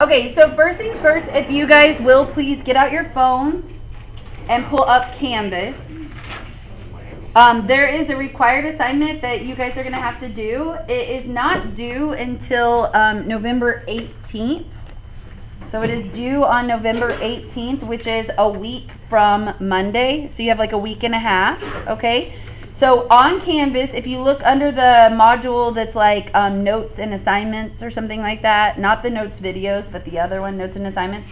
Okay, so first things first, if you guys will please get out your phone and pull up Canvas. There is a required assignment that you guys are going to have to do. It is not due until November 18th. So it is due on November 18th, which is a week from Monday. So you have like a week and a half, okay? So on Canvas, if you look under the module that's like notes and assignments or something like that, not the notes videos, but the other one, notes and assignments,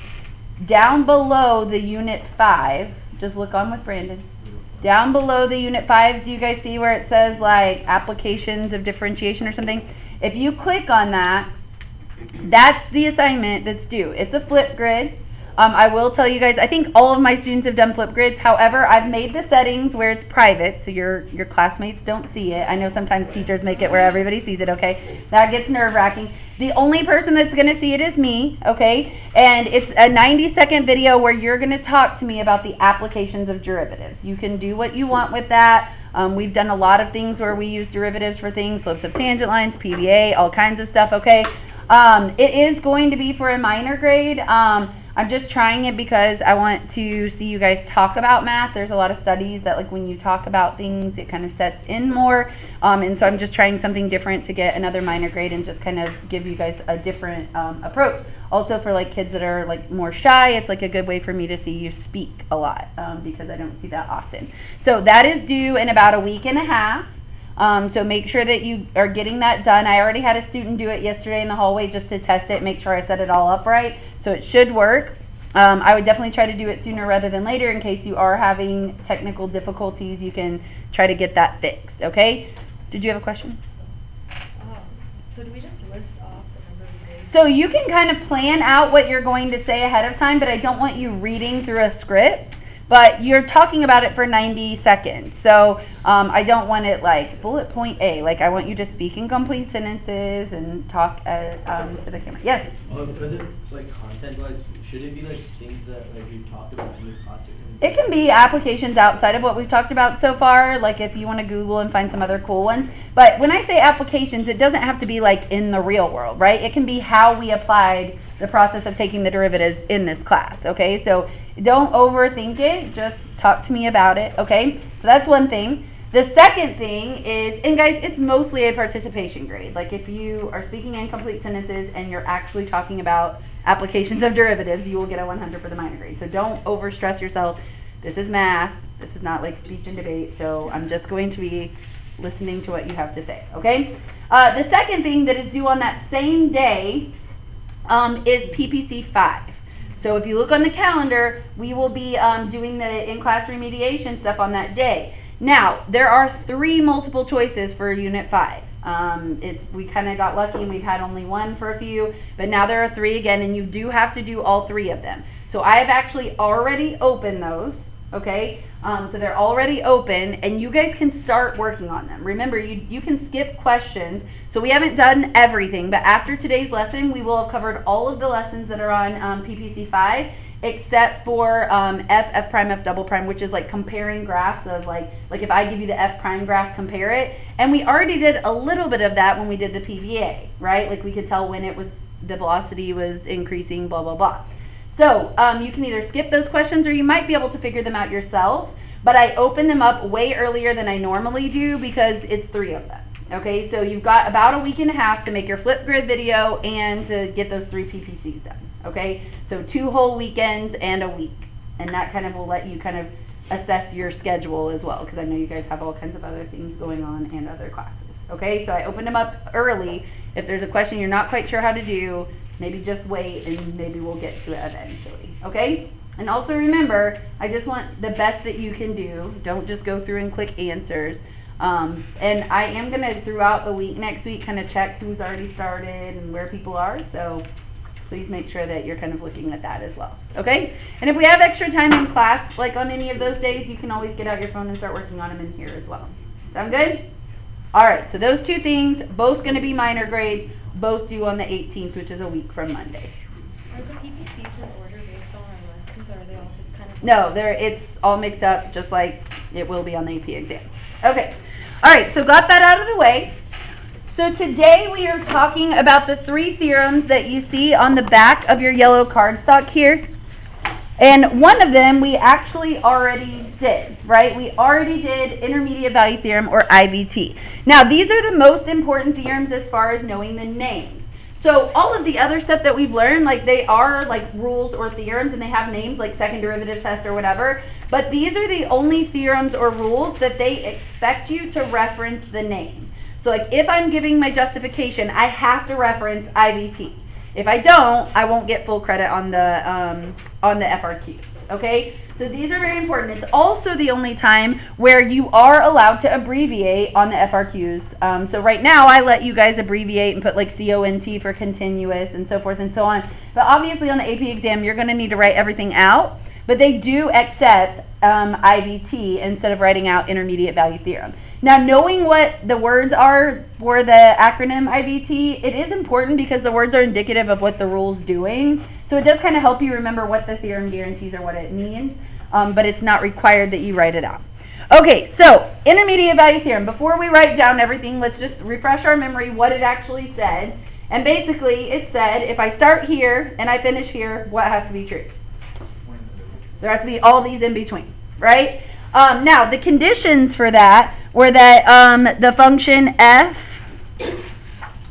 down below the Unit 5, just look on with Brandon. Down below the Unit 5, do you guys see where it says like applications of differentiation or something? If you click on that, that's the assignment that's due. It's a flip grid. I will tell you guys, I think all of my students have done flip grids. However, I've made the settings where it's private, so your classmates don't see it. I know sometimes teachers make it where everybody sees it, okay? That gets nerve-wracking. The only person that's going to see it is me, okay? And it's a 90-second video where you're going to talk to me about the applications of derivatives. You can do what you want with that. We've done a lot of things where we use derivatives for things, slopes of tangent lines, PVA, all kinds of stuff, okay? It is going to be for a minor grade. I'm just trying it because I want to see you guys talk about math. There's a lot of studies that like when you talk about things, it kind of sets in more. And so I'm just trying something different to get another minor grade and just kind of give you guys a different approach. Also for like kids that are like more shy, it's like a good way for me to see you speak a lot because I don't see that often. So that is due in about a week and a half. So make sure that you are getting that done. I already had a student do it yesterday in the hallway just to test it, make sure I set it all up right. So it should work. I would definitely try to do it sooner rather than later in case you are having technical difficulties. You can try to get that fixed, okay? Did you have a question? So do we just list off the number of grades? So you can kind of plan out what you're going to say ahead of time, but I don't want you reading through a script. But you're talking about it for 90 seconds, so I don't want it like bullet point A. Like I want you to speak in complete sentences and talk to the camera. Yes? But it's like content-wise, should it be like things that like we've talked about in this class? It can be applications outside of what we've talked about so far, like if you want to Google and find some other cool ones. But when I say applications, it doesn't have to be like in the real world, right? It can be how we applied the process of taking the derivatives in this class, okay? So don't overthink it, just talk to me about it, okay? So that's one thing. The second thing is, and guys, it's mostly a participation grade. Like if you are speaking in complete sentences and you're actually talking about applications of derivatives, you will get a 100 for the minor grade. So don't overstress yourself. This is math. This is not like speech and debate, so I'm just going to be listening to what you have to say, okay? The second thing that is due on that same day is PPC 5. So if you look on the calendar, we will be doing the in-class remediation stuff on that day. Now, there are 3 multiple choices for Unit 5. We kind of got lucky and we've had only one for a few, but now there are 3 again, and you do have to do all 3 of them. So I have actually already opened those, okay? So they're already open, and you guys can start working on them. Remember, you can skip questions. So we haven't done everything, but after today's lesson, we will have covered all of the lessons that are on PPC 5, except for F prime, F double prime, which is like comparing graphs of like if I give you the F prime graph, compare it. And we already did a little bit of that when we did the PVA, right? Like we could tell when the velocity was increasing, blah, blah, blah. So you can either skip those questions or you might be able to figure them out yourself, but I open them up way earlier than I normally do because it's 3 of them. Okay, so you've got about a week and a half to make your flip grid video and to get those 3 PPCs done. Okay, so 2 whole weekends and a week, and that kind of will let you kind of assess your schedule as well, because I know you guys have all kinds of other things going on and other classes. Okay, so I opened them up early. If there's a question you're not quite sure how to do, maybe just wait and maybe we'll get to it eventually. Okay, and also remember, I just want the best that you can do. Don't just go through and click answers. And I am going to, throughout the week, next week, kind of check who's already started and where people are, so please make sure that you're kind of looking at that as well, okay? And if we have extra time in class, like on any of those days, you can always get out your phone and start working on them in here as well. Sound good? Alright, so those 2 things, both going to be minor grades, both due on the 18th, which is a week from Monday. Are the PPCs in order based on our lessons, or are they all just kind of... No, it's all mixed up, just like it will be on the AP exam. Okay. Alright, so got that out of the way. So today we are talking about the three theorems that you see on the back of your yellow cardstock here. And one of them we actually already did, right? We already did intermediate value theorem, or IVT. Now, these are the most important theorems as far as knowing the names. So all of the other stuff that we've learned, like they are like rules or theorems, and they have names like second derivative test or whatever, but these are the only theorems or rules that they expect you to reference the name. So like if I'm giving my justification, I have to reference IVT. If I don't, I won't get full credit on the FRQ, okay? So these are very important. It's also the only time where you are allowed to abbreviate on the FRQs. So right now I let you guys abbreviate and put like CONT for continuous and so forth and so on. But obviously on the AP exam you're going to need to write everything out. But they do accept IVT instead of writing out intermediate value theorem. Now, knowing what the words are for the acronym IVT, it is important because the words are indicative of what the rule's doing. So it does kind of help you remember what the theorem guarantees or what it means, but it's not required that you write it out. Okay, so intermediate value theorem. Before we write down everything, let's just refresh our memory what it actually said. And basically, it said if I start here and I finish here, what has to be true? There has to be all these in between, right? Now, the conditions for that were that the function f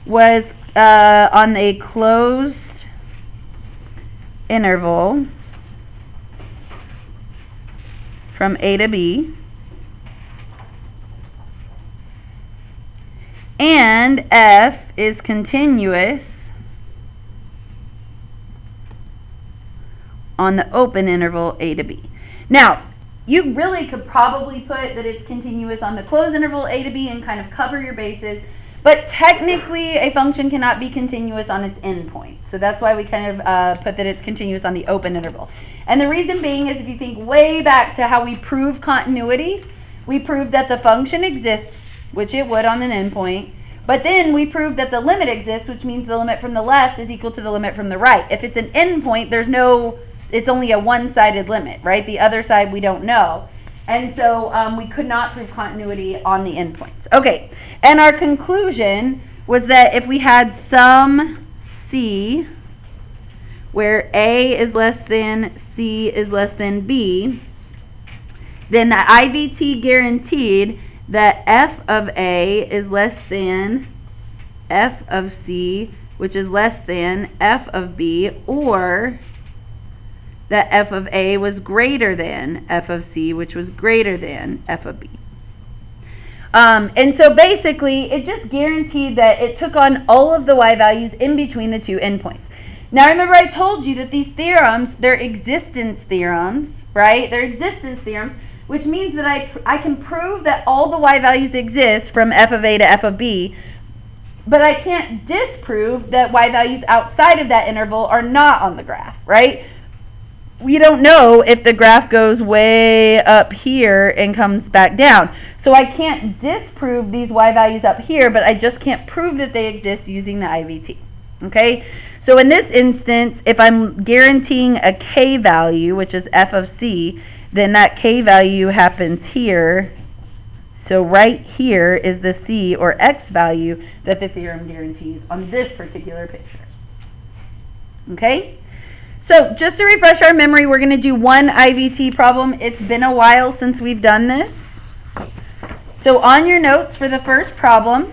was on a closed interval from a to b, and f is continuous on the open interval a to b. Now, you really could probably put that it's continuous on the closed interval a to b and kind of cover your bases, but technically a function cannot be continuous on its endpoint. So that's why we kind of put that it's continuous on the open interval. And the reason being is if you think way back to how we prove continuity, we proved that the function exists, which it would on an endpoint, but then we proved that the limit exists, which means the limit from the left is equal to the limit from the right. If it's an endpoint, it's only a one-sided limit, right? The other side we don't know. And so we could not prove continuity on the endpoints. Okay, and our conclusion was that if we had some C where A is less than C is less than B, then the IVT guaranteed that F of A is less than F of C, which is less than F of B, or that F of A was greater than F of C, which was greater than F of B. And so basically, it just guaranteed that it took on all of the y values in between the two endpoints. Now remember I told you that these theorems, they're existence theorems, right? They're existence theorems, which means that I can prove that all the y values exist from F of A to F of B, but I can't disprove that y values outside of that interval are not on the graph, right? We don't know if the graph goes way up here and comes back down. So I can't disprove these y values up here, but I just can't prove that they exist using the IVT. Okay? So in this instance, if I'm guaranteeing a k value, which is f of c, then that k value happens here. So right here is the c or x value that the theorem guarantees on this particular picture. Okay? So just to refresh our memory, we're going to do one IVT problem. It's been a while since we've done this. So on your notes for the first problem,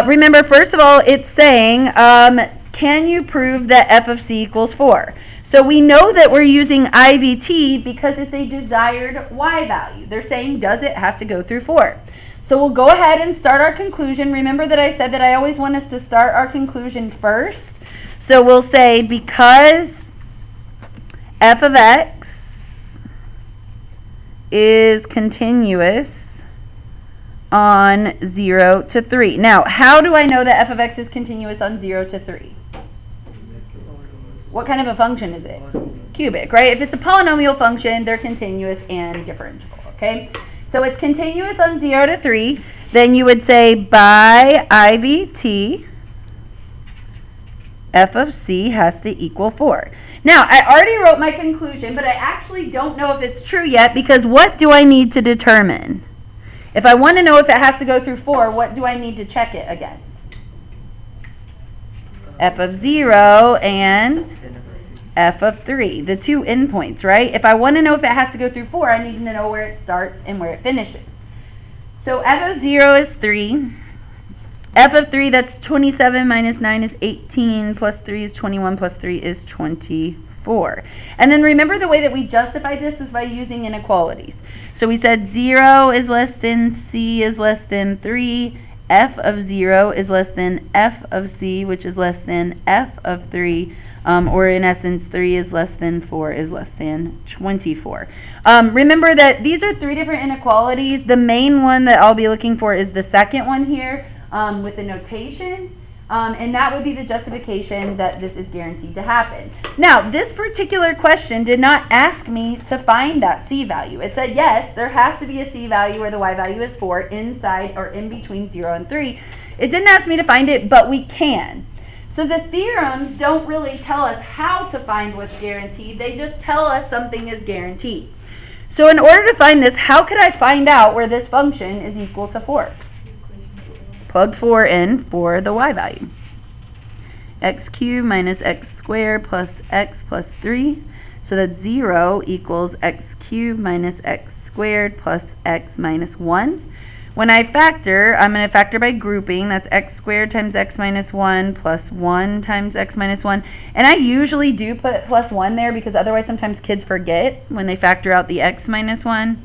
remember, first of all, it's saying, can you prove that f of c equals 4? So we know that we're using IVT because it's a desired y value. They're saying, does it have to go through 4? So we'll go ahead and start our conclusion. Remember that I said that I always want us to start our conclusion first. So we'll say, because f of x is continuous on 0 to 3. Now, how do I know that f of x is continuous on 0 to 3? What kind of a function is it? Cubic, right? If it's a polynomial function, they're continuous and differentiable, okay? So it's continuous on 0 to 3. Then you would say by IVT, f of c has to equal 4. Now, I already wrote my conclusion, but I actually don't know if it's true yet, because what do I need to determine? If I want to know if it has to go through 4, what do I need to check it against? f of 0 and f of 3, the two endpoints, right? If I want to know if it has to go through 4, I need to know where it starts and where it finishes. So f of 0 is 3. F of 3, that's 27 minus 9 is 18, plus 3 is 21, plus 3 is 24. And then remember the way that we justify this is by using inequalities. So we said 0 is less than c is less than 3, f of 0 is less than f of c, which is less than f of 3, or in essence, 3 is less than 4 is less than 24. Remember that these are three different inequalities. The main one that I'll be looking for is the second one here, with the notation, and that would be the justification that this is guaranteed to happen. Now, this particular question did not ask me to find that c value. It said, yes, there has to be a c value where the y value is 4 inside or in between 0 and 3. It didn't ask me to find it, but we can. So the theorems don't really tell us how to find what's guaranteed. They just tell us something is guaranteed. So in order to find this, how could I find out where this function is equal to 4? Plug 4 in for the y value. X cubed minus x squared plus x plus 3. So that 0 equals x cubed minus x squared plus x minus 1. When I factor, I'm going to factor by grouping. That's x squared times x minus 1 plus 1 times x minus 1. And I usually do put plus 1 there because otherwise sometimes kids forget when they factor out the x minus 1.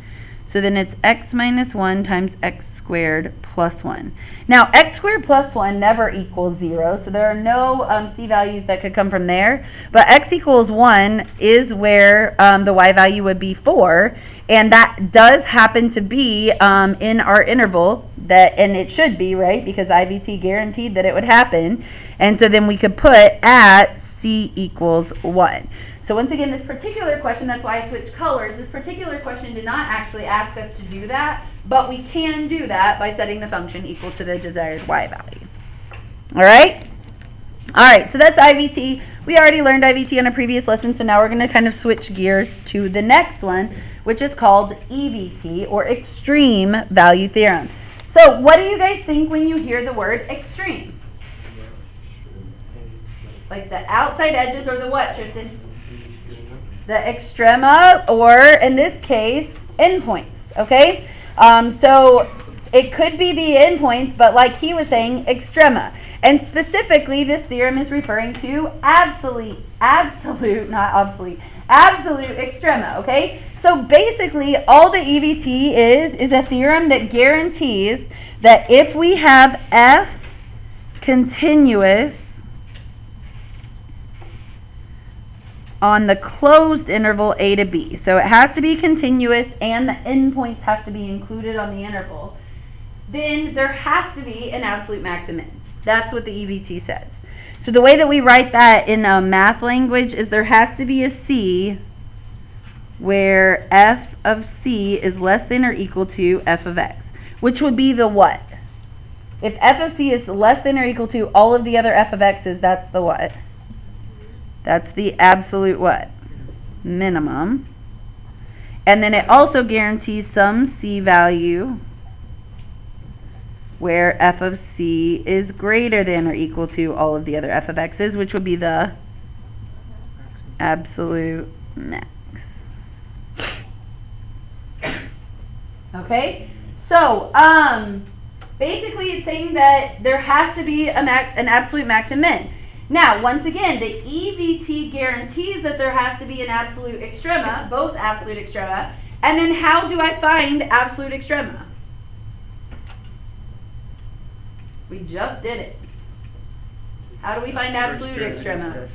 So then it's x minus 1 times x squared plus 1. Now, x squared plus 1 never equals 0, so there are no c values that could come from there. But x equals 1 is where the y value would be 4, and that does happen to be in our interval, and it should be, right, because IVT guaranteed that it would happen. And so then we could put at c equals 1. So once again, this particular question, that's why I switched colors, this particular question did not actually ask us to do that, but we can do that by setting the function equal to the desired y value. Alright? Alright, so that's IVT. We already learned IVT in a previous lesson, so now we're going to kind of switch gears to the next one, which is called EVT, or extreme value theorem. So what do you guys think when you hear the word extreme? Like the outside edges or the what, Tristan? The extrema, or in this case, endpoints, okay? So it could be the endpoints, but like he was saying, extrema. And specifically, this theorem is referring to absolute extrema, okay? So basically, all the EVT is a theorem that guarantees that if we have f continuous on the closed interval a to b. So it has to be continuous and the endpoints have to be included on the interval. Then there has to be an absolute maximum. That's what the EVT says. So the way that we write that in math language is there has to be a c where f of c is less than or equal to f of x, which would be the what? If f of c is less than or equal to all of the other f of x's, that's the what? That's the absolute what? Minimum. And then it also guarantees some c value where f of c is greater than or equal to all of the other f of x's, which would be the absolute max. Okay? So, basically it's saying that there has to be an absolute max and min. Now, once again, the EVT guarantees that there has to be an absolute extrema, both absolute extrema, and then how do I find absolute extrema? We just did it. How do we find absolute extrema?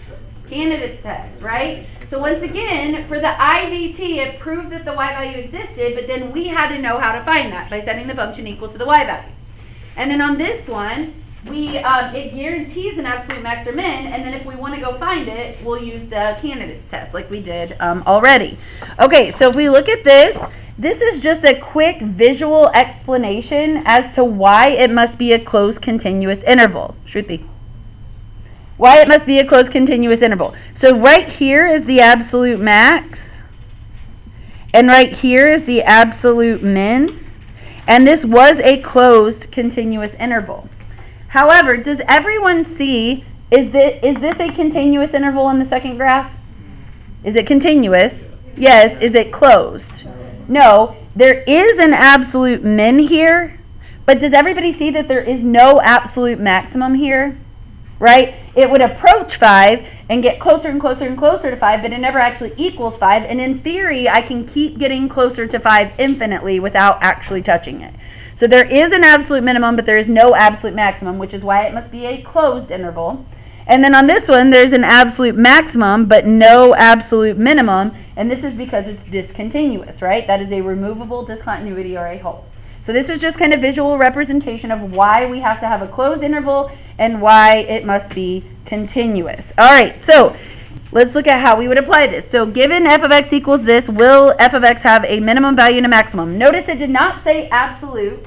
Candidates test, right? So once again, for the IVT, it proved that the y value existed, but then we had to know how to find that by setting the function equal to the y value. And then on this one, it guarantees an absolute max or min, and then if we want to go find it, we'll use the candidates test like we did already. Okay, so if we look at this, this is just a quick visual explanation as to why it must be a closed continuous interval. Shruti. Why it must be a closed continuous interval. So right here is the absolute max, and right here is the absolute min, and this was a closed continuous interval. However, does everyone see Is this a continuous interval in the second graph? Is it continuous? Yes. Is it closed? No. There is an absolute min here, but does everybody see that there is no absolute maximum here? Right? It would approach 5 and get closer and closer and closer to 5, but it never actually equals 5, and in theory, I can keep getting closer to 5 infinitely without actually touching it. So there is an absolute minimum, but there is no absolute maximum, which is why it must be a closed interval. And then on this one, there's an absolute maximum, but no absolute minimum, and this is because it's discontinuous, right? That is a removable discontinuity or a hole. So this is just kind of visual representation of why we have to have a closed interval and why it must be continuous. All right, so let's look at how we would apply this. So given f of x equals this, will f of x have a minimum value and a maximum? Notice it did not say absolute.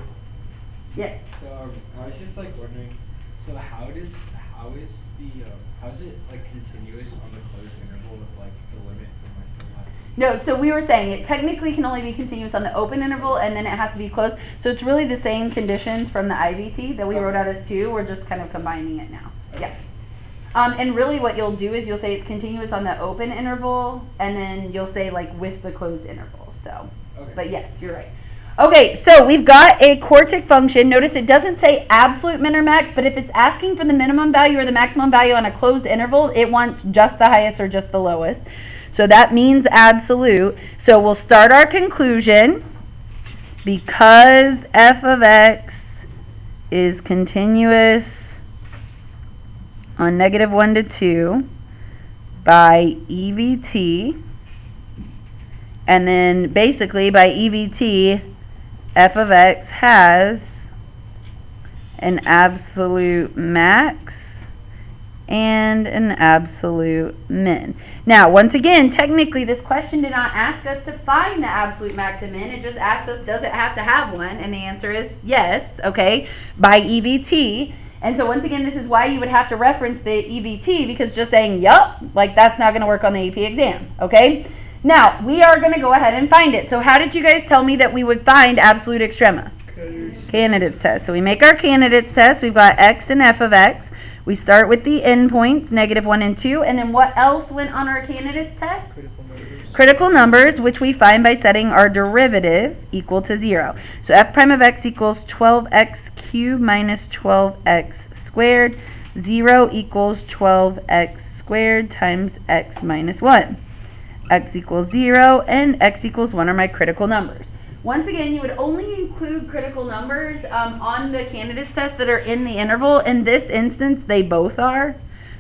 Yes? So I was just like wondering, so how is it like continuous on the closed interval with like the limit for my full life? No, so we were saying it technically can only be continuous on the open interval, and then it has to be closed. So it's really the same conditions from the IVT that we wrote out as 2. We're just kind of combining it now. Okay. Yeah. And really what you'll do is you'll say it's continuous on the open interval, and then you'll say like with the closed interval. So, Okay. But yes, you're right. Okay, so we've got a quartic function. Notice it doesn't say absolute min or max, but if it's asking for the minimum value or the maximum value on a closed interval, it wants just the highest or just the lowest. So that means absolute. So we'll start our conclusion. Because f of x is continuous on -1 to 2 by EVT, and then basically by EVT, f of x has an absolute max and an absolute min. Now, once again, technically this question did not ask us to find the absolute max and min. It just asked us, does it have to have one? And the answer is yes, okay, by EVT. And so once again, this is why you would have to reference the EVT, because just saying, yup, like that's not going to work on the AP exam, okay? Now, we are going to go ahead and find it. So how did you guys tell me that we would find absolute extrema? Candidates test. So we make our candidates test. We've got x and f of x. We start with the endpoints, -1 and 2, and then what else went on our candidates test? Critical numbers, which we find by setting our derivative equal to 0. So f prime of x equals 12x cubed minus 12x squared. 0 equals 12x squared times x minus 1. X equals 0 and x equals 1 are my critical numbers. Once again, you would only include critical numbers on the candidates test that are in the interval. In this instance, they both are.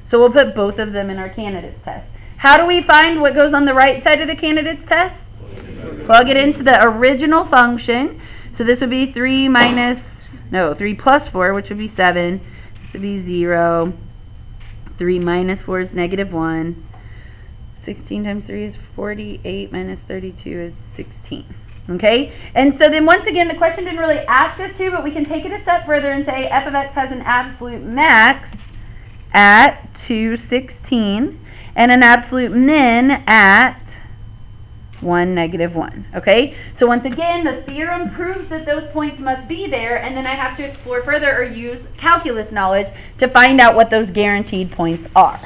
So we'll put both of them in our candidates test. How do we find what goes on the right side of the candidates test? Plug it into the original function. So this would be 3 plus 4, which would be 7. This would be 0. 3 minus 4 is -1. 16 times 3 is 48, minus 32 is 16. Okay? And so then once again, the question didn't really ask us to, but we can take it a step further and say f of x has an absolute max at 216 and an absolute min at 1, -1. Okay? So once again, the theorem proves that those points must be there, and then I have to explore further or use calculus knowledge to find out what those guaranteed points are.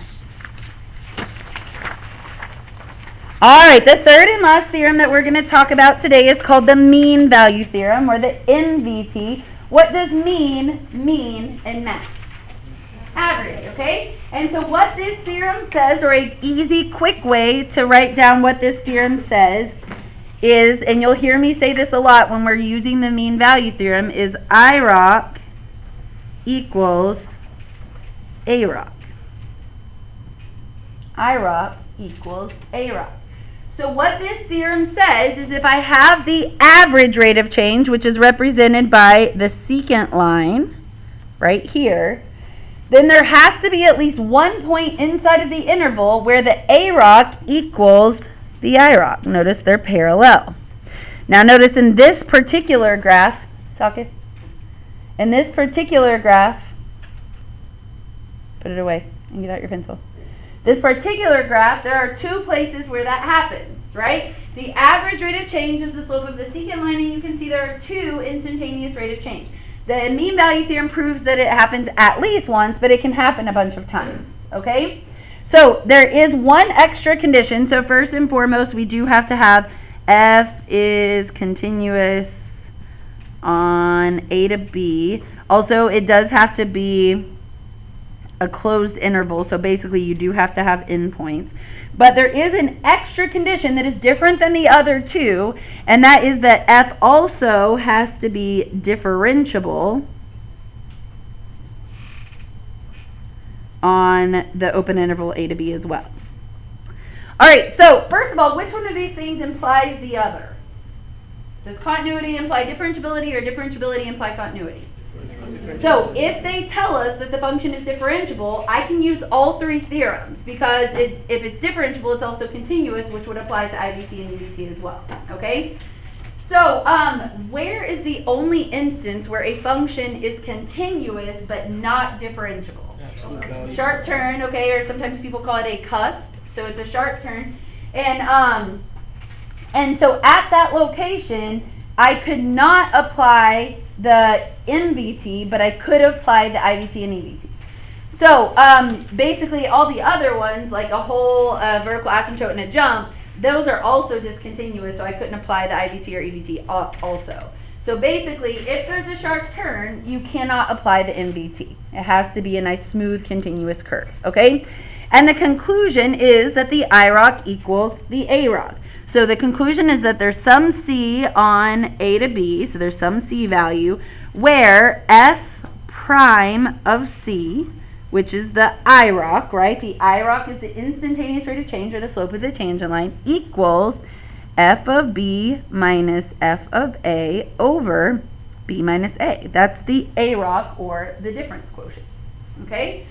Alright, the third and last theorem that we're going to talk about today is called the mean value theorem, or the MVT. What does mean, and max? Average, okay? And so what this theorem says, or an easy, quick way to write down what this theorem says is, and you'll hear me say this a lot when we're using the mean value theorem, is IROC equals AROC. IROC equals AROC. So what this theorem says is if I have the average rate of change, which is represented by the secant line right here, then there has to be at least one point inside of the interval where the AROC equals the IROC. Notice they're parallel. Now notice in this particular graph, in this particular graph, put it away and get out your pencil. This particular graph, there are two places where that happens, right? The average rate of change is the slope of the secant line, and you can see there are two instantaneous rate of change. The mean value theorem proves that it happens at least once, but it can happen a bunch of times, okay? So there is one extra condition. So first and foremost, we do have to have f is continuous on a to b. Also, it does have to be a closed interval, so basically you do have to have endpoints. But there is an extra condition that is different than the other two, and that is that f also has to be differentiable on the open interval a to b as well. Alright, so first of all, which one of these things implies the other? Does continuity imply differentiability, or differentiability imply continuity? So, if they tell us that the function is differentiable, I can use all three theorems, because if it's differentiable, it's also continuous, which would apply to IVT and EVT as well, okay? So, where is the only instance where a function is continuous but not differentiable? Sharp turn, okay, or sometimes people call it a cusp, so it's a sharp turn, and so at that location, I could not apply the MVT, but I could apply the IVT and EVT. So, basically all the other ones, like a whole vertical asymptote and a jump, those are also discontinuous, so I couldn't apply the IVT or EVT also. So basically, if there's a sharp turn, you cannot apply the MVT. It has to be a nice, smooth, continuous curve, okay? And the conclusion is that the IROC equals the AROC. So the conclusion is that there's some C on A to B, so there's some C value, where F prime of C, which is the IROC, right? The IROC is the instantaneous rate of change, or the slope of the tangent line, equals F of B minus F of A over B minus A. That's the AROC, or the difference quotient, okay?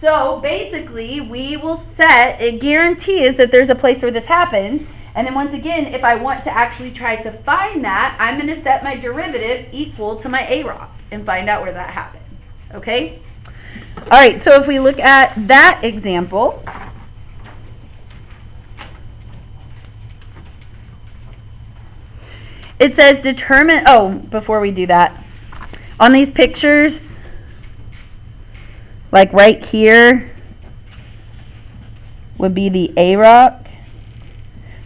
So basically, we will set, it guarantees that there's a place where this happens, and then once again, if I want to actually try to find that, I'm going to set my derivative equal to my AROC and find out where that happens, okay? Alright, so if we look at that example, it says determine, before we do that, on these pictures, like right here, would be the AROC.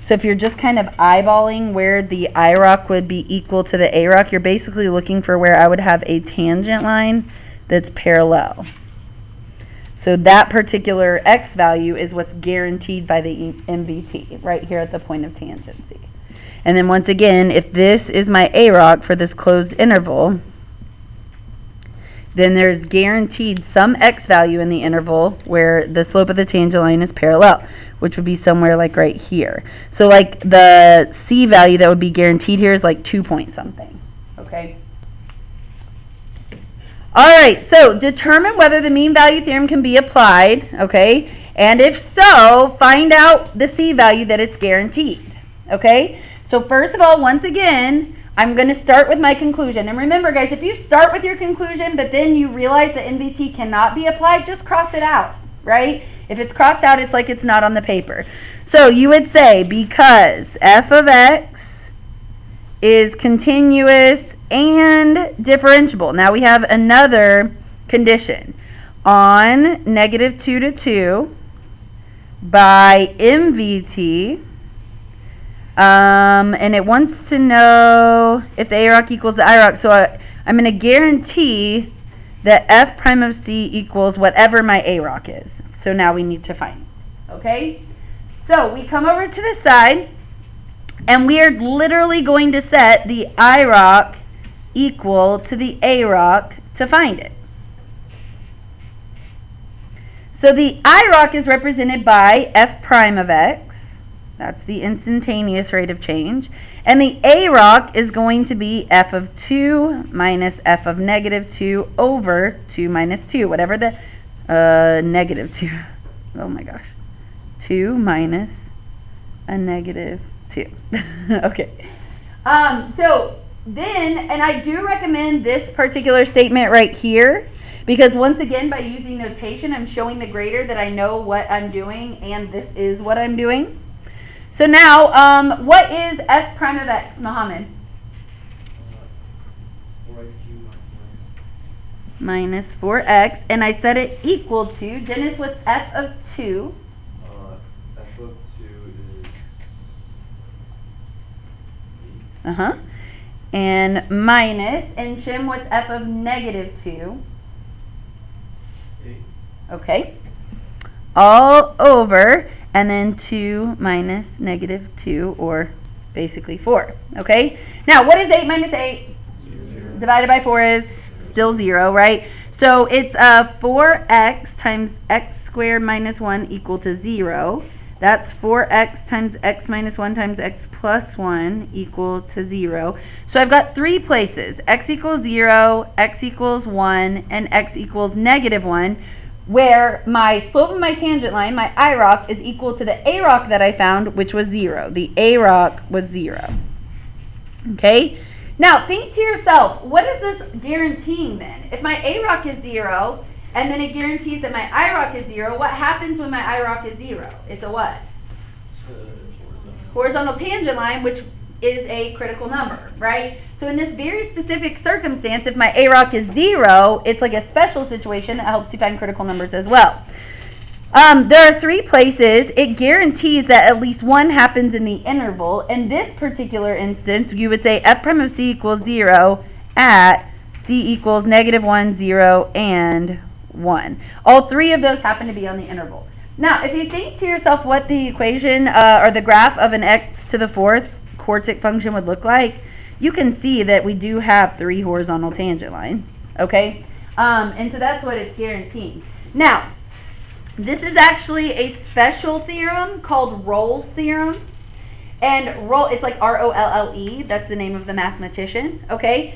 So if you're just kind of eyeballing where the IROC would be equal to the AROC, you're basically looking for where I would have a tangent line that's parallel. So that particular x value is what's guaranteed by the MVT, right here at the point of tangency. And then once again, if this is my AROC for this closed interval, then there's guaranteed some x value in the interval where the slope of the tangent line is parallel, which would be somewhere like right here. So like the C value that would be guaranteed here is like 2 point something, okay? Alright, so determine whether the mean value theorem can be applied, okay? And if so, find out the C value that it's guaranteed, okay? So first of all, once again, I'm going to start with my conclusion. And remember, guys, if you start with your conclusion, but then you realize that MVT cannot be applied, just cross it out, right? If it's crossed out, it's like it's not on the paper. So you would say, because f of x is continuous and differentiable. Now we have another condition. On negative 2 to 2 by MVT, and it wants to know if the AROC equals the IROC. So I'm going to guarantee that f prime of c equals whatever my AROC is. So now we need to find it, okay? So we come over to the side, and we are literally going to set the IROC equal to the AROC to find it. So the IROC is represented by f prime of x. That's the instantaneous rate of change. And the AROC is going to be f of 2 minus f of negative 2 over 2 minus 2, whatever the negative 2. Oh my gosh. 2 minus a negative 2. Okay. So then, and I do recommend this particular statement right here, because once again, by using notation, I'm showing the grader that I know what I'm doing, and this is what I'm doing. So now, what is s prime of x, Mohammed? 4x cubed minus minus 4x, and I set it equal to, Dennis, what's f of 2? F of 2 is 8. Uh-huh. And minus, and Shim, what's f of negative 2? 8. Okay. All over, and then 2 minus negative 2, or basically 4. Okay? Now, what is 8 minus 8? 0. Divided by 4 is still 0, right? So it's 4x times x squared minus 1 equal to 0. That's 4x times x minus 1 times x plus 1 equal to 0. So I've got three places, x equals 0, x equals 1, and x equals negative 1, where my slope of my tangent line, my IROC, is equal to the AROC that I found, which was 0. The AROC was 0. Okay? Now, think to yourself, what is this guaranteeing then? If my AROC is 0, and then it guarantees that my IROC is 0, what happens when my IROC is 0? It's a what? Horizontal tangent line, which is a critical number, right? So in this very specific circumstance, if my AROC is 0, it's like a special situation that helps you find critical numbers as well. There are three places it guarantees that at least one happens in the interval. In this particular instance, you would say f prime of c equals 0 at c equals negative 1, 0, and 1. All three of those happen to be on the interval. Now, if you think to yourself what the equation or the graph of an x to the fourth quartic function would look like, you can see that we do have three horizontal tangent lines, okay? And so that's what it's guaranteeing. Now, this is actually a special theorem called Rolle's theorem. And Rolle, it's like R-O-L-L-E, that's the name of the mathematician, okay?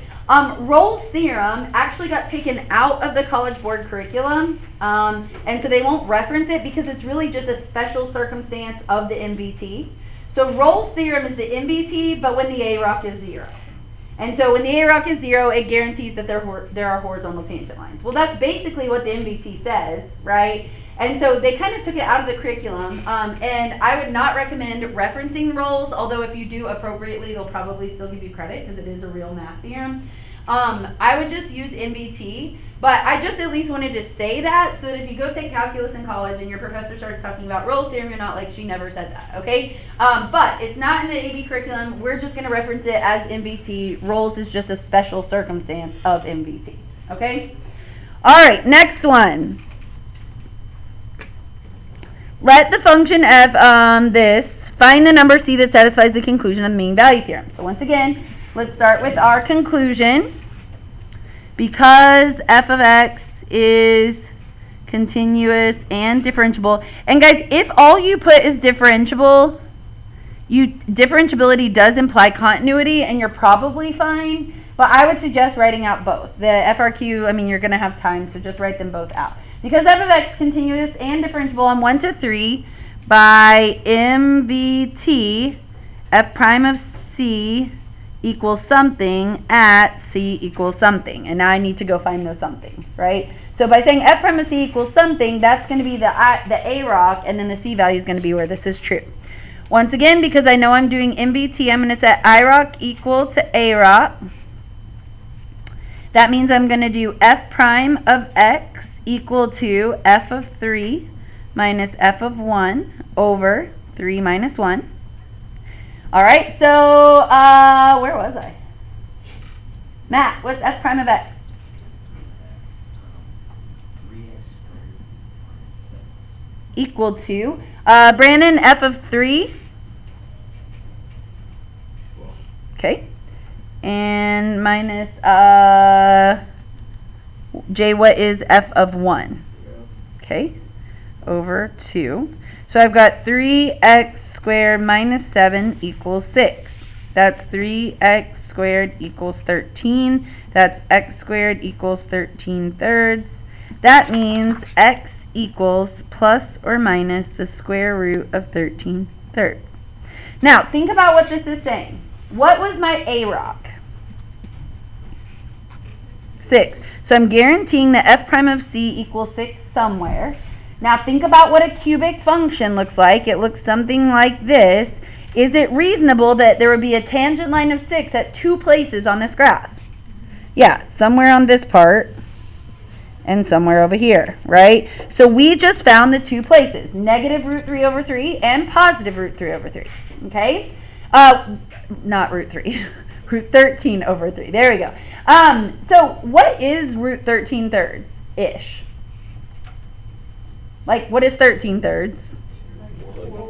Rolle's theorem actually got taken out of the College Board curriculum, and so they won't reference it because it's really just a special circumstance of the MVT. So Rolle's theorem is the MVT, but when the AROC is 0. And so when the AROC is 0, it guarantees that there are horizontal tangent lines. Well, that's basically what the MVT says, right? And so they kind of took it out of the curriculum, and I would not recommend referencing Rolle's, although if you do appropriately, they'll probably still give you credit because it is a real math theorem. I would just use MVT, but I just at least wanted to say that so that if you go take calculus in college and your professor starts talking about Rolle's theorem, you're not like, she never said that, okay? But it's not in the AV curriculum. We're just going to reference it as MVT. Rolle's is just a special circumstance of MVT, okay? All right, next one. Let the function f find the number c that satisfies the conclusion of the mean value theorem. So once again, let's start with our conclusion. Because f of x is continuous and differentiable, and guys, if all you put is differentiable, differentiability does imply continuity, and you're probably fine, but I would suggest writing out both. The FRQ, I mean, you're going to have time, so just write them both out. Because f of x is continuous and differentiable on 1 to 3 by MVT, f prime of c equals something at c equals something. And now I need to go find those something, right? So by saying f prime of c equals something, that's going to be the AROC, and then the c value is going to be where this is true. Once again, because I know I'm doing MVT, I'm going to set IROC equal to AROC. That means I'm going to do f prime of x equal to f of 3 minus f of 1 over 3 minus 1. All right, so where was I? Matt, what's f prime of x? 3x Equal to, Brandon, f of 3? 12. Okay. And minus, Jay, what is f of 1? Okay, over 2. So I've got 3x squared minus 7 equals 6. That's 3x squared equals 13. That's x squared equals 13 thirds. That means x equals plus or minus the square root of 13 thirds. Now, think about what this is saying. What was my AROC? 6. So I'm guaranteeing that f prime of c equals 6 somewhere. Now think about what a cubic function looks like. It looks something like this. Is it reasonable that there would be a tangent line of 6 at two places on this graph? Yeah, somewhere on this part and somewhere over here, right? So we just found the two places, negative root 3 over 3 and positive root 3 over 3, okay? Not root 3, root 13 over 3, there we go. So what is root 13 thirds-ish? Like, what is 13 thirds?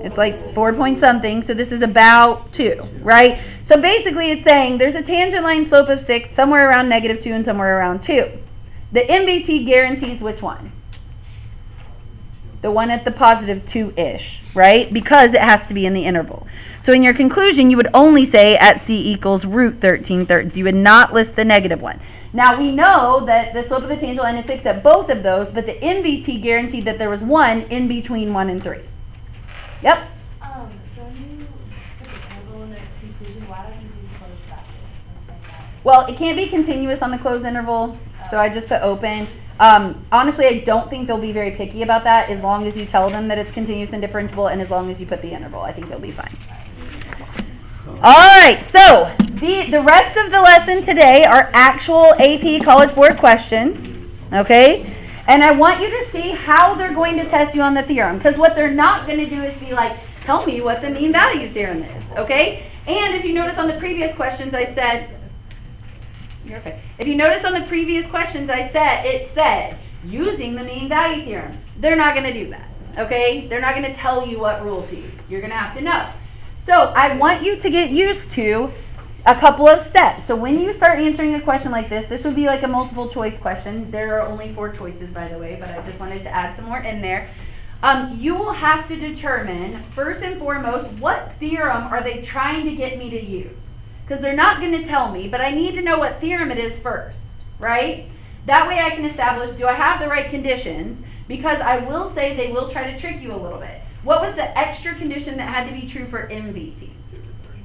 It's like 4 point something, so this is about 2, right? So basically it's saying there's a tangent line slope of 6 somewhere around negative 2 and somewhere around 2. The MVT guarantees which one? The one at the positive 2-ish, right? Because it has to be in the interval. So in your conclusion, you would only say at C equals root 13 thirds. You would not list the negative one. Now we know that the slope of the tangent line is 6 at both of those, but the MVT guaranteed that there was one in between 1 and 3. Yep? So when you put the interval in the conclusion, why don't you do closed brackets? Well, it can't be continuous on the closed interval, so I just put open. Honestly, I don't think they'll be very picky about that as long as you tell them that it's continuous and differentiable and as long as you put the interval. I think they'll be fine. Alright, so the rest of the lesson today are actual AP College Board questions, okay? And I want you to see how they're going to test you on the theorem, because what they're not going to do is be like, tell me what the mean value theorem is, okay? And if you notice on the previous questions I said, you're okay. If you notice on the previous questions I said, it said, using the mean value theorem. They're not going to do that, okay? They're not going to tell you what rule to use. You're going to have to know. So I want you to get used to a couple of steps. So when you start answering a question like this would be like a multiple choice question. There are only 4 choices, by the way, but I just wanted to add some more in there. You will have to determine, first and foremost, what theorem are they trying to get me to use? Because they're not going to tell me, but I need to know what theorem it is first, right? That way I can establish, do I have the right conditions? Because I will say they will try to trick you a little bit. What was the extra condition that had to be true for MVT?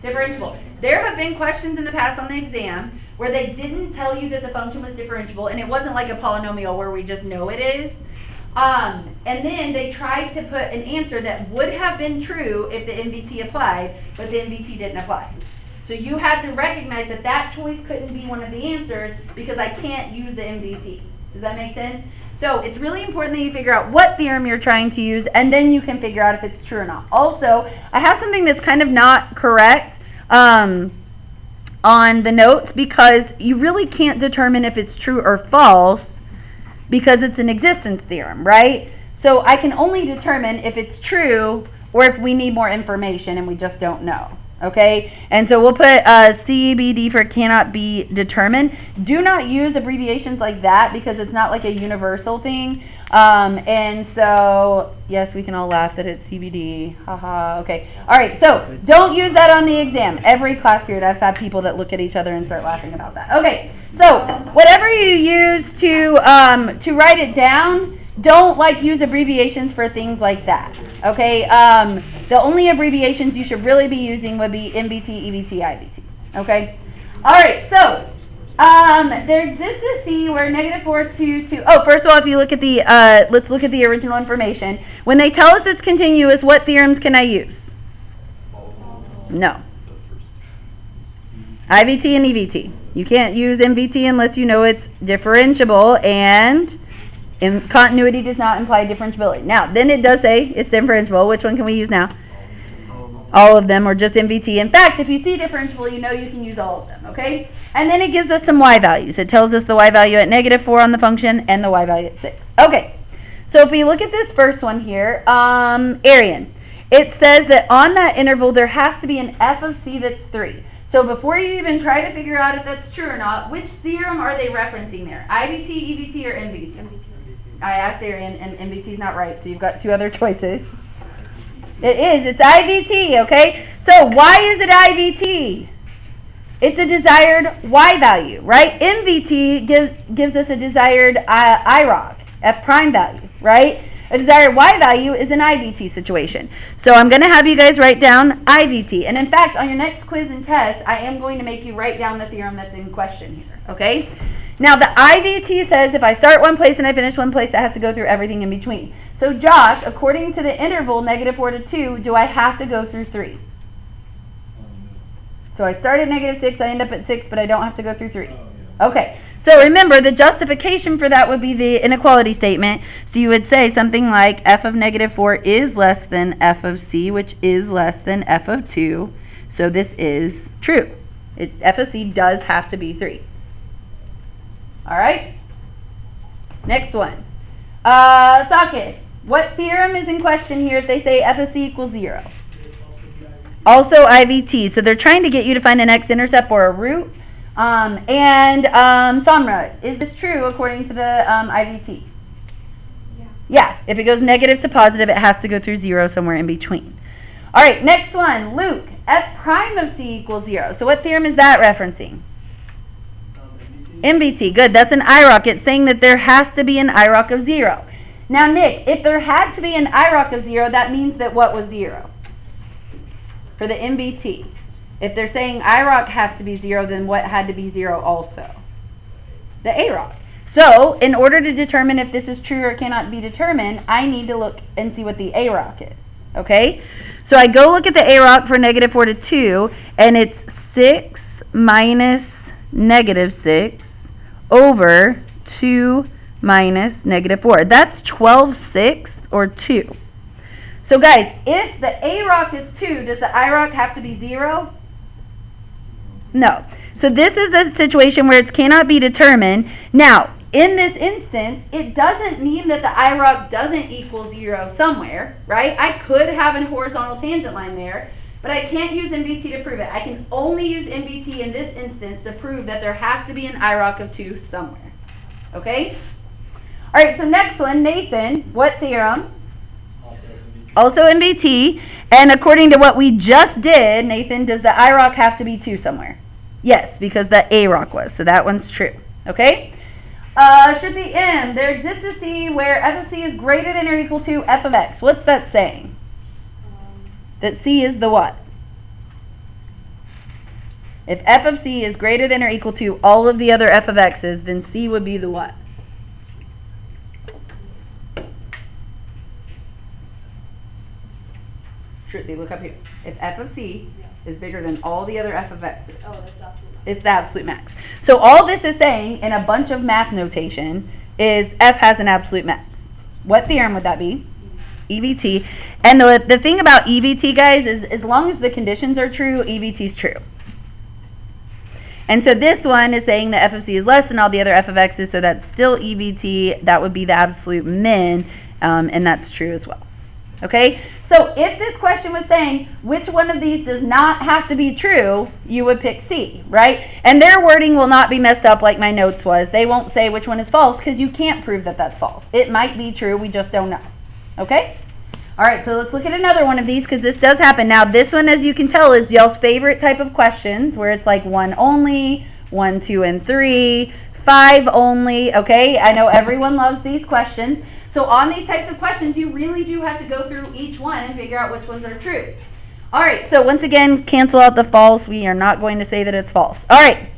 Differentiable. There have been questions in the past on the exam where they didn't tell you that the function was differentiable, and it wasn't like a polynomial where we just know it is. And then they tried to put an answer that would have been true if the MVT applied, but the MVT didn't apply. So you have to recognize that that choice couldn't be one of the answers because I can't use the MVT. Does that make sense? So it's really important that you figure out what theorem you're trying to use, and then you can figure out if it's true or not. Also, I have something that's kind of not correct on the notes, because you really can't determine if it's true or false because it's an existence theorem, right? So I can only determine if it's true or if we need more information and we just don't know. Okay, and so we'll put CBD for cannot be determined. Do not use abbreviations like that because it's not like a universal thing. And so, yes, we can all laugh that it's CBD. Haha, okay. Alright, so don't use that on the exam. Every class period I've had people that look at each other and start laughing about that. Okay, so whatever you use to write it down, don't use abbreviations for things like that, okay? The only abbreviations you should really be using would be MVT, EVT, IVT, okay? Alright, so, there exists a C where -4, 2, 2, first of all, if you look at the, let's look at the original information. When they tell us it's continuous, what theorems can I use? No. IVT and EVT. You can't use MVT unless you know it's differentiable, and continuity does not imply differentiability. Now, then it does say it's differentiable. Which one can we use now? All of them, or just MVT. In fact, if you see differentiable, you know you can use all of them, okay? And then it gives us some y values. It tells us the y value at -4 on the function and the y value at 6. Okay, so if we look at this first one here, Arian, it says that on that interval there has to be an f of c that's 3. So before you even try to figure out if that's true or not, which theorem are they referencing there? IVT, EVT, or MVT? I asked Arian, and MVT is not right, so you've got 2 other choices. It is. It's IVT, okay? So why is it IVT? It's a desired y value, right? MVT gives us a desired IROC, f prime value, right? A desired y value is an IVT situation. So I'm going to have you guys write down IVT. And in fact, on your next quiz and test, I am going to make you write down the theorem that's in question here, okay? Now, the IVT says if I start one place and I finish one place, I have to go through everything in between. So, Josh, according to the interval -4 to 2, do I have to go through 3? So I start at -6, I end up at 6, but I don't have to go through 3. Okay, So remember, the justification for that would be the inequality statement. So you would say something like f of negative 4 is less than f of c, which is less than f of 2. So this is true. F of c does have to be 3. Alright? Next one. Socket. What theorem is in question here if they say f of c equals 0? Also IVT. So they're trying to get you to find an x-intercept or a root. Samra, is this true according to the IVT? Yeah. Yeah, if it goes negative to positive, it has to go through 0 somewhere in between. Alright, next one. Luke, f prime of c equals 0. So what theorem is that referencing? MVT. Good, that's an IROC. It's saying that there has to be an IROC of 0. Now, Nick, if there had to be an IROC of 0, that means that what was 0? For the MVT. If they're saying IROC has to be 0, then what had to be 0 also? The AROC. So, in order to determine if this is true or cannot be determined, I need to look and see what the AROC is. Okay? So I go look at the AROC for negative 4 to 2, and it's 6 minus negative 6 over 2 minus negative 4. That's 12/6 or 2. So guys, if the AROC is 2, does the IROC have to be 0? No. So this is a situation where it cannot be determined. Now, in this instance, it doesn't mean that the IROC doesn't equal 0 somewhere, right? I could have a horizontal tangent line there, but I can't use MVT to prove it. I can only use MVT in this instance to prove that there has to be an IROC of 2 somewhere. Okay? Alright, so next one, Nathan, what theorem? Also MVT. And according to what we just did, Nathan, does the IROC have to be 2 somewhere? Yes, because the AROC was. So that one's true. Okay? Should be M. There exists a C where f of c is greater than or equal to f of x. What's that saying? That C is the what? If f of c is greater than or equal to all of the other f of x's, then C would be the what? Shruti, look up here. If f of c is bigger than all the other f of x's, Oh, that's absolute max. it's the absolute max. So all this is saying in a bunch of math notation is f has an absolute max. What theorem would that be? EVT. And the thing about EVT, guys, is as long as the conditions are true, EVT is true. And so this one is saying that f of c is less than all the other f of x's, so that's still EVT. That would be the absolute min, and that's true as well. Okay? So if this question was saying, which one of these does not have to be true, you would pick C, right? And their wording will not be messed up like my notes was. They won't say which one is false, because you can't prove that that's false. It might be true, we just don't know. Okay? Alright, so let's look at another one of these, because this does happen. Now, this one, as you can tell, is y'all's favorite type of questions, where it's like 1 only, 1, 2, and 3, 5 only, okay? I know everyone loves these questions. So on these types of questions, you really do have to go through each one and figure out which ones are true. Alright, so once again, cancel out the false. We are not going to say that it's false. Alright,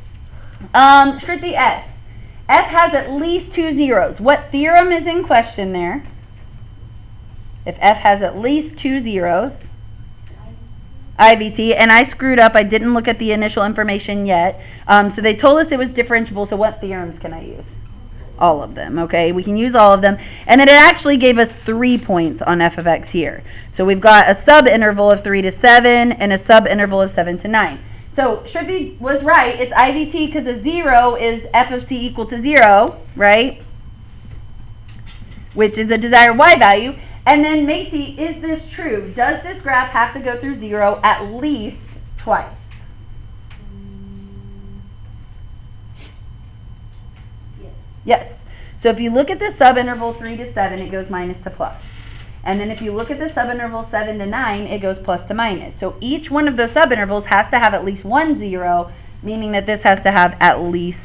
Shruti S. F has at least 2 zeros. What theorem is in question there? If F has at least 2 zeros, IVT, and I screwed up. I didn't look at the initial information yet. So they told us it was differentiable, so what theorems can I use? All of them, okay? We can use all of them. And then it actually gave us 3 points on f of x here. So we've got a subinterval of 3 to 7 and a subinterval of 7 to 9. So Shruti was right. It's IVT because a 0 is f of c equal to 0, right? Which is a desired y value. And then Macy, is this true? Does this graph have to go through 0 at least twice? Yes. So if you look at the subinterval 3 to 7, it goes minus to plus. And then if you look at the subinterval 7 to 9, it goes plus to minus. So each one of those subintervals has to have at least 1 0, meaning that this has to have at least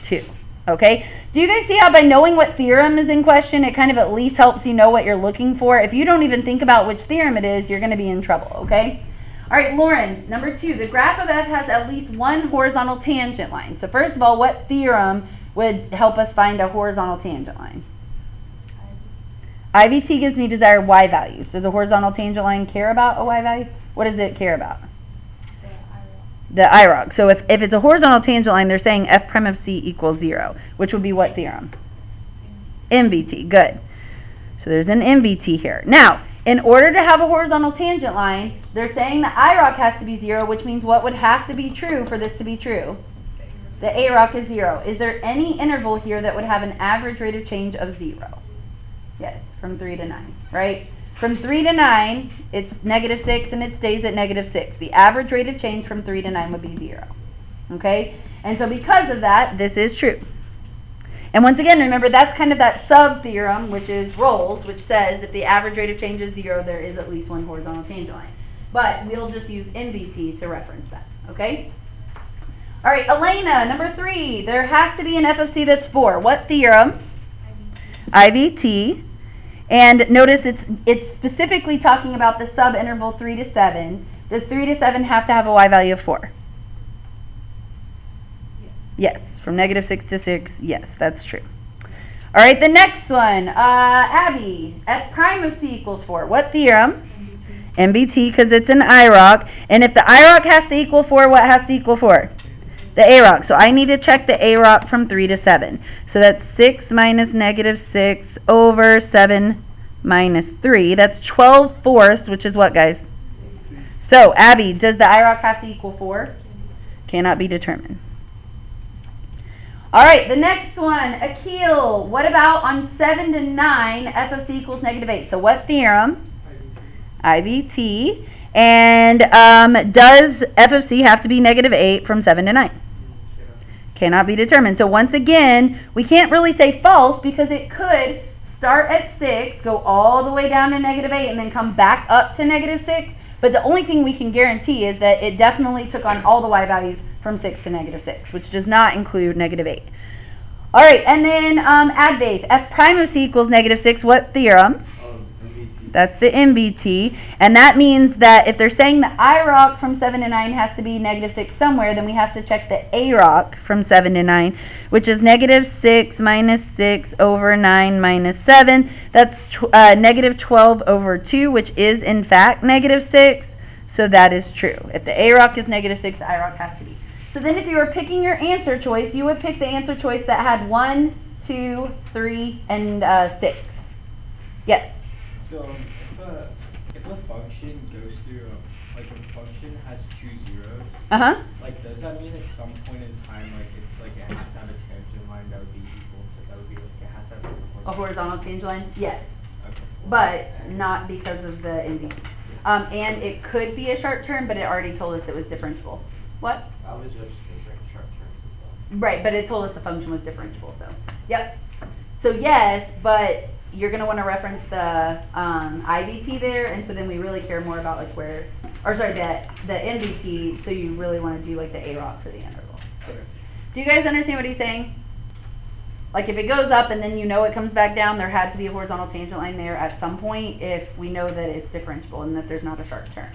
2. Okay? Do you guys see how by knowing what theorem is in question, it kind of at least helps you know what you're looking for? If you don't even think about which theorem it is, you're going to be in trouble, okay? All right, Lauren, number 2, the graph of f has at least one horizontal tangent line. So first of all, what theorem would help us find a horizontal tangent line? IVT gives me desired y values. Does a horizontal tangent line care about a y value? What does it care about? the IROC. So if it's a horizontal tangent line, they're saying f prime of c equals 0, which would be what theorem? MVT, good. So there's an MVT here. Now, in order to have a horizontal tangent line, they're saying the IROC has to be 0, which means what would have to be true for this to be true? The AROC is 0. Is there any interval here that would have an average rate of change of 0? Yes, from 3 to 9, right? From 3 to 9, it's -6 and it stays at -6. The average rate of change from 3 to 9 would be 0. Okay? And so because of that, this is true. And once again, remember, that's kind of that sub-theorem, which is Rolle's, which says if the average rate of change is 0, there is at least one horizontal tangent line. But we'll just use MVT to reference that. Okay? All right, Elena, number 3. There has to be an f of c that's 4. What theorem? IVT. And notice it's specifically talking about the sub-interval 3 to 7. Does 3 to 7 have to have a y value of 4? Yes. From -6 to 6, yes, that's true. All right, the next one, Abby, f prime of c equals 4. What theorem? MVT, because it's an IROC. And if the IROC has to equal 4, what has to equal 4? The AROC. So I need to check the AROC from 3 to 7. So that's 6 minus -6 over 7 minus 3. That's 12/4, which is what, guys? So, Abby, does the IROC have to equal 4? Cannot be determined. All right, the next one, Akil. What about on 7 to 9, f of c equals -8? So what theorem? IVT. And does f of c have to be -8 from 7 to 9? Cannot be determined. So once again, we can't really say false because it could start at 6, go all the way down to -8, and then come back up to -6. But the only thing we can guarantee is that it definitely took on all the y values from 6 to -6, which does not include -8. All right, and then Advaith, f prime of c equals -6. What theorem? MVT. That's the MVT, and that means that if they're saying the IROC from 7 to 9 has to be -6 somewhere, then we have to check the AROC from 7 to 9, which is -6 minus 6 over 9 minus 7. That's -12 over 2, which is in fact -6, so that is true. If the AROC is -6, the IROC has to be. So then if you were picking your answer choice, you would pick the answer choice that had 1, 2, 3, and 6. Yes? So, if a function goes through, like a function has 2 zeros, like does that mean at some point in time, like it's like it has to have a tangent line that would be equal, so that would be like it has to have A horizontal tangent line? Yes. Okay. But not because of the MVT. And it could be a sharp turn, but it already told us it was differentiable. What? I was just considering sharp turns as well. Right, but it told us the function was differentiable, so. Yep. So yes, but you're going to want to reference the IVT there, and so then we really care more about like where, or sorry, the MVT, so you really want to do like the AROC for the interval. Okay. Do you guys understand what he's saying? Like if it goes up and then you know it comes back down, there had to be a horizontal tangent line there at some point if we know that it's differentiable and that there's not a sharp turn.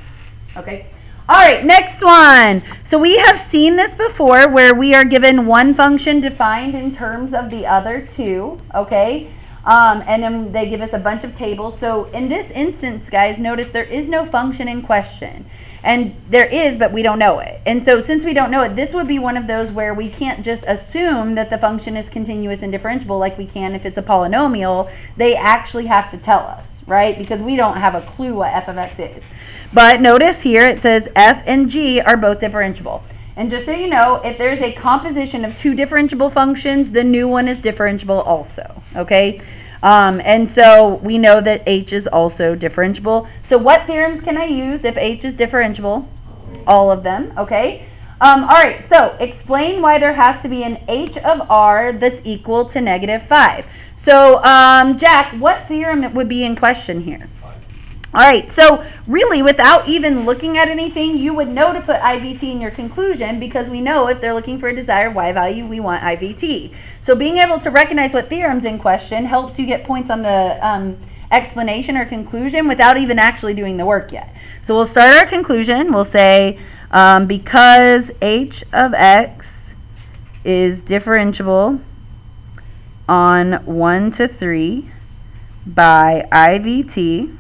Okay? Alright, next one. So we have seen this before where we are given one function defined in terms of the other two, okay? And then they give us a bunch of tables. So in this instance, guys, notice there is no function in question. And there is, but we don't know it. And so since we don't know it, this would be one of those where we can't just assume that the function is continuous and differentiable like we can if it's a polynomial. They actually have to tell us, right? Because we don't have a clue what f of x is. But notice here it says f and g are both differentiable. And just so you know, if there's a composition of two differentiable functions, the new one is differentiable also, okay? And so we know that h is also differentiable. So what theorems can I use if h is differentiable? All of them, okay? Alright, so explain why there has to be an h of r that's equal to -5. So, Jack, what theorem would be in question here? Alright, so really without even looking at anything, you would know to put IVT in your conclusion because we know if they're looking for a desired y value, we want IVT. So being able to recognize what theorem's in question helps you get points on the explanation or conclusion without even actually doing the work yet. So we'll start our conclusion. We'll say because h of x is differentiable on 1 to 3 by IVT,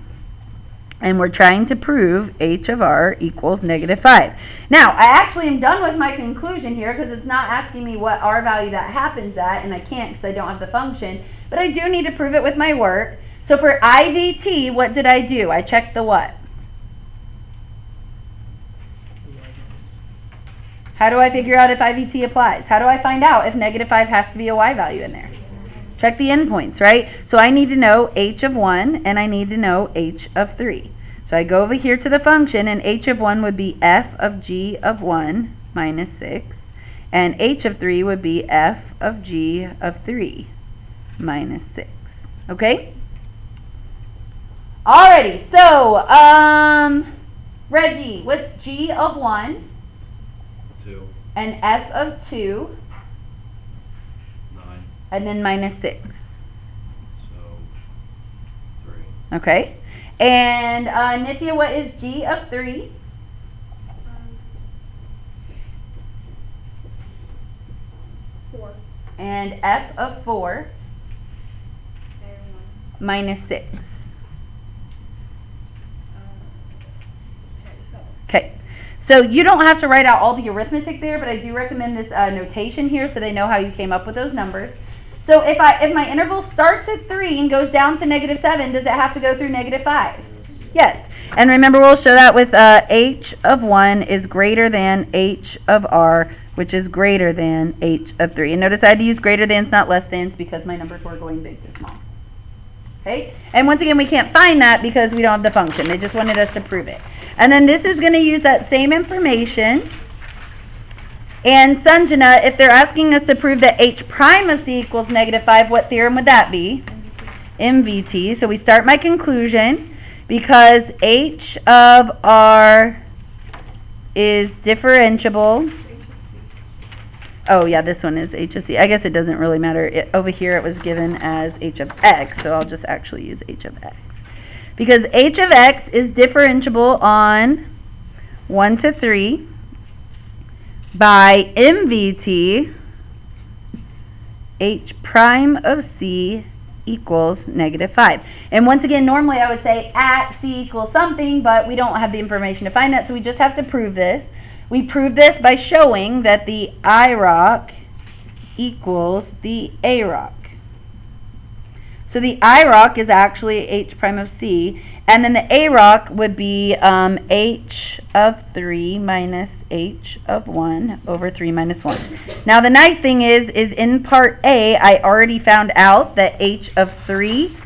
And we're trying to prove h of r equals -5. Now, I actually am done with my conclusion here because it's not asking me what r value that happens at, and I can't because I don't have the function. But I do need to prove it with my work. So for IVT, what did I do? I checked the what? How do I figure out if IVT applies? How do I find out if -5 has to be a y value in there? Check the endpoints, right? So I need to know h of 1, and I need to know h of 3. So I go over here to the function, and h of 1 would be f of g of 1 minus 6, and h of 3 would be f of g of 3 minus 6. Okay? Alrighty, so, Reggie, what's g of 1? 2. And f of 2? 9. And then minus 6. So, 3. Okay. And, Nithya, what is g of 3? 4. And f of 4? Minus 6. Okay. So you don't have to write out all the arithmetic there, but I do recommend this notation here so they know how you came up with those numbers. So if my interval starts at 3 and goes down to -7, does it have to go through -5? Yes. And remember, we'll show that with h of 1 is greater than h of r, which is greater than h of 3. And notice I had to use greater thans, not less thans, because my numbers were going big to small. Okay? And once again, we can't find that because we don't have the function. They just wanted us to prove it. And then this is going to use that same information. And Sanjana, if they're asking us to prove that h prime of c equals -5, what theorem would that be? MVT. So we start my conclusion because h of r is differentiable. Oh yeah, this one is h of c. I guess it doesn't really matter. Over here it was given as h of x, so I'll just actually use h of x. Because h of x is differentiable on 1 to 3 by MVT, h prime of c equals -5. And once again, normally I would say at c equals something, but we don't have the information to find that, so we just have to prove this. We prove this by showing that the IROC equals the AROC. So the IROC is actually h prime of c, and then the AROC would be h of 3 minus h of 1 over 3 minus 1. Now the nice thing is in part A, I already found out that h of 3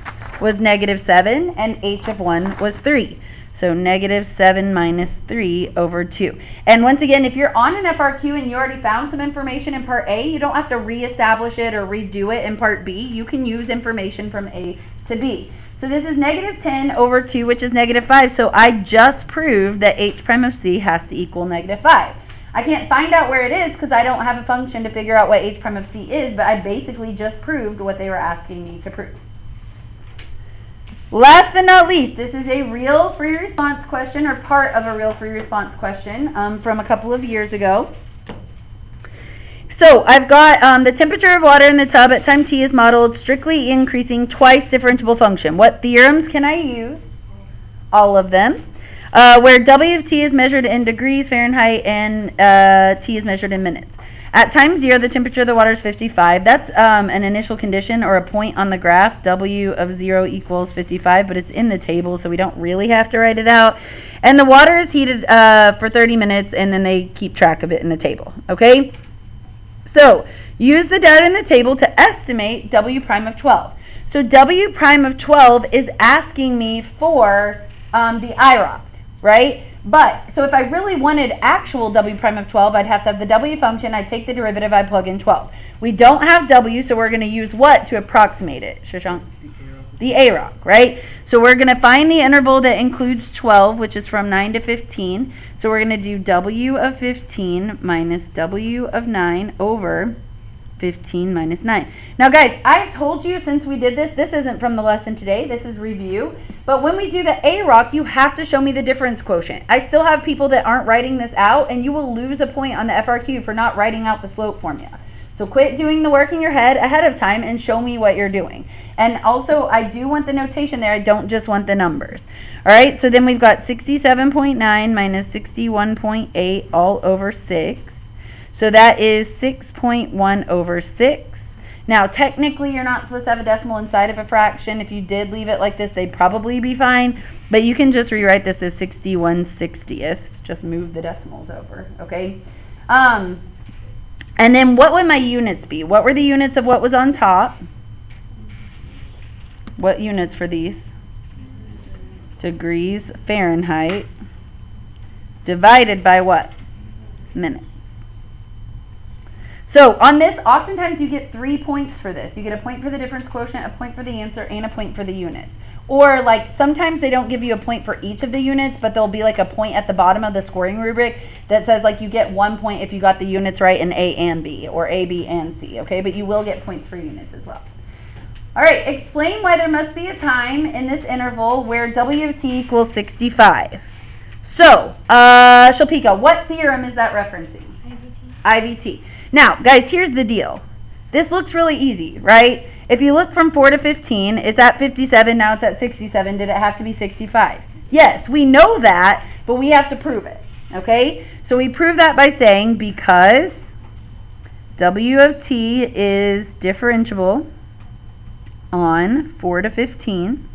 was -7 and h of 1 was 3. So -7 minus 3 over 2. And once again, if you're on an FRQ and you already found some information in part A, you don't have to reestablish it or redo it in part B. You can use information from A to B. So this is -10 over 2, which is -5. So I just proved that h prime of c has to equal -5. I can't find out where it is because I don't have a function to figure out what h prime of c is, but I basically just proved what they were asking me to prove. Last but not least, this is a real free response question, or part of a real free response question from a couple of years ago. So I've got the temperature of water in the tub at time t is modeled strictly increasing twice differentiable function. What theorems can I use? All of them. Where W of t is measured in degrees Fahrenheit and t is measured in minutes. At time 0, the temperature of the water is 55. That's an initial condition or a point on the graph. W of 0 equals 55, but it's in the table, so we don't really have to write it out. And the water is heated for 30 minutes, and then they keep track of it in the table, okay? So, use the data in the table to estimate W prime of 12. So, W prime of 12 is asking me for the IROC, right? But, so if I really wanted actual W prime of 12, I'd have to have the W function, I'd take the derivative, I'd plug in 12. We don't have W, so we're going to use what to approximate it, Shashank? The AROC, right? So we're going to find the interval that includes 12, which is from 9 to 15. So we're going to do W of 15 minus W of 9 over 15 minus 9. Now guys, I told you since we did this isn't from the lesson today, this is review, but when we do the AROC, you have to show me the difference quotient. I still have people that aren't writing this out, and you will lose a point on the FRQ for not writing out the slope formula. So quit doing the work in your head ahead of time and show me what you're doing. And also, I do want the notation there, I don't just want the numbers. Alright, so then we've got 67.9 minus 61.8 all over 6. So that is 6.1 over 6. Now, technically, you're not supposed to have a decimal inside of a fraction. If you did leave it like this, they'd probably be fine. But you can just rewrite this as 61/60th. Just move the decimals over, okay? And then what would my units be? What were the units of what was on top? What units for these? Degrees Fahrenheit divided by what? Minutes. So on this, oftentimes you get 3 points for this. You get a point for the difference quotient, a point for the answer, and a point for the unit. Or like sometimes they don't give you a point for each of the units, but there'll be like a point at the bottom of the scoring rubric that says like you get 1 point if you got the units right in A and B, or A, B, and C, okay? But you will get points for units as well. Alright, explain why there must be a time in this interval where W of T equals 65. So, Shilpika, what theorem is that referencing? IVT. Now, guys, here's the deal. This looks really easy, right? If you look from 4 to 15, it's at 57, now it's at 67. Did it have to be 65? Yes, we know that, but we have to prove it, okay? So we prove that by saying because W of T is differentiable on 4 to 15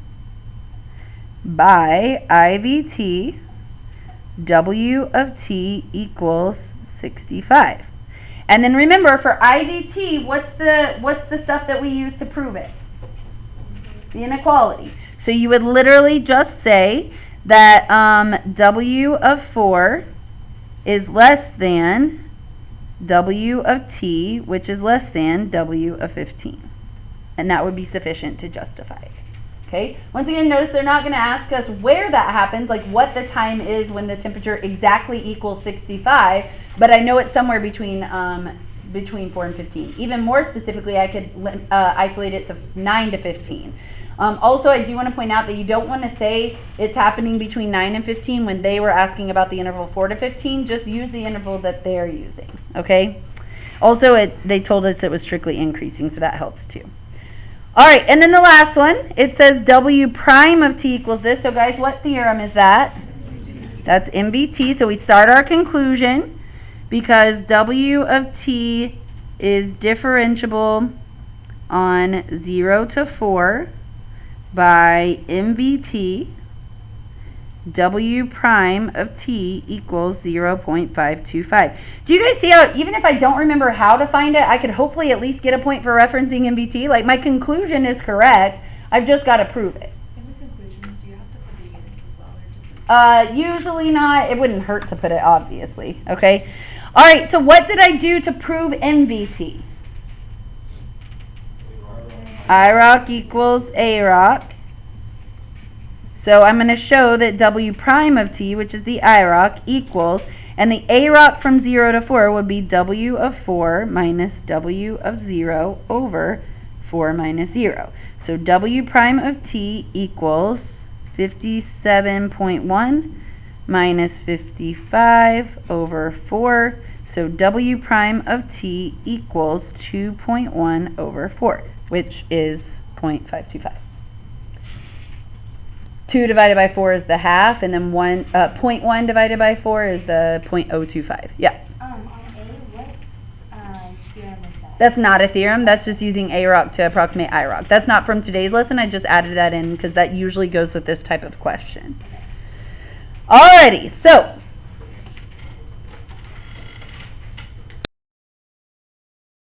by IVT, W of T equals 65. And then remember, for IVT, what's the stuff that we use to prove it? The inequality. So you would literally just say that W of 4 is less than W of T, which is less than W of 15. And that would be sufficient to justify it. Okay? Once again, notice they're not going to ask us where that happens, like what the time is when the temperature exactly equals 65, but I know it's somewhere between 4 and 15. Even more specifically, I could isolate it to 9 to 15. Also, I do want to point out that you don't want to say it's happening between 9 and 15 when they were asking about the interval 4 to 15. Just use the interval that they're using, okay? Also, they told us it was strictly increasing, so that helps too. Alright, and then the last one, it says W prime of T equals this. So guys, what theorem is that? That's MVT. So we start our conclusion because W of T is differentiable on 0 to 4 by MVT. W prime of T equals 0.525. Do you guys see how, even if I don't remember how to find it, I could hopefully at least get a point for referencing MVT? Like, my conclusion is correct, I've just got to prove it. In the conclusions, do you have to put the units as well, or just... Usually not. It wouldn't hurt to put it, obviously, okay? Alright, so what did I do to prove MVT? IROC equals AROC. So I'm going to show that W prime of T, which is the IROC, equals, and the AROC from 0 to 4 would be W of 4 minus W of 0 over 4 minus 0. So W prime of T equals 57.1 minus 55 over 4. So W prime of T equals 2.1 over 4, which is 0.525. 2 divided by 4 is the half, and then 0.1 divided by 4 is the 0.025. Yeah. On A, what theorem is that? That's not a theorem. That's just using AROC to approximate IROC. That's not from today's lesson. I just added that in because that usually goes with this type of question. Alrighty, so